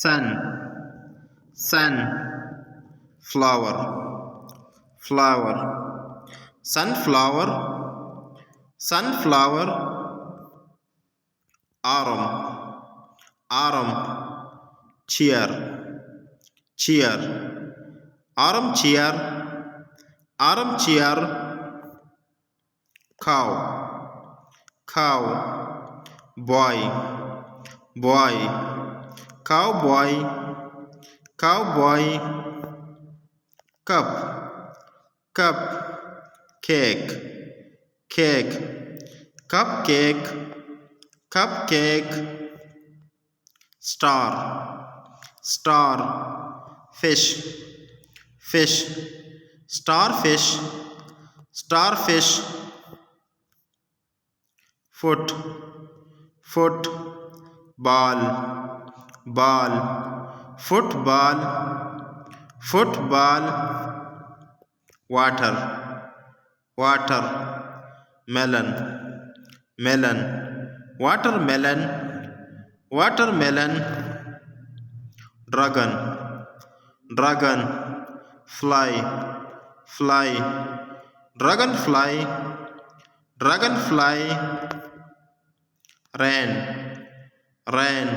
sun, sun, flower, flower, sunflower, sunflower, autumn, autumn, chair, chair, armchair, armchair, cow, cow, boy, boy, cowboy, cowboy, cup, cup, cake, cake, cupcake, cupcake, star, star, fish, fish, starfish, starfish, foot, foot, ball, ball, football, football, water, water, melon, melon, watermelon, watermelon, dragon, dragon, fly, fly, dragonfly, dragonfly, rain, rain,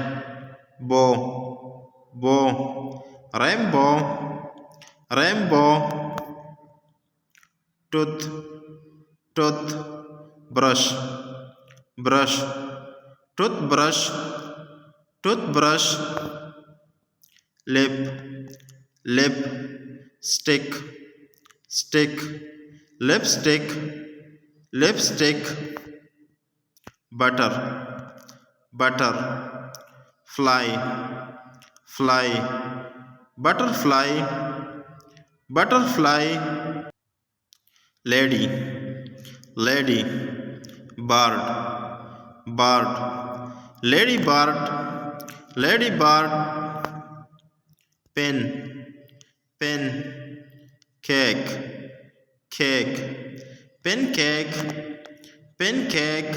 bow, bow, rainbow, rainbow, tooth, tooth, brush, brush, toothbrush, toothbrush, lip, lip, stick, stick, lipstick, lipstick, butter, butter, fly, fly, butterfly, butterfly, lady, lady, bird, bird, ladybird, ladybird, pen, pen, cake, cake, pancake, pancake,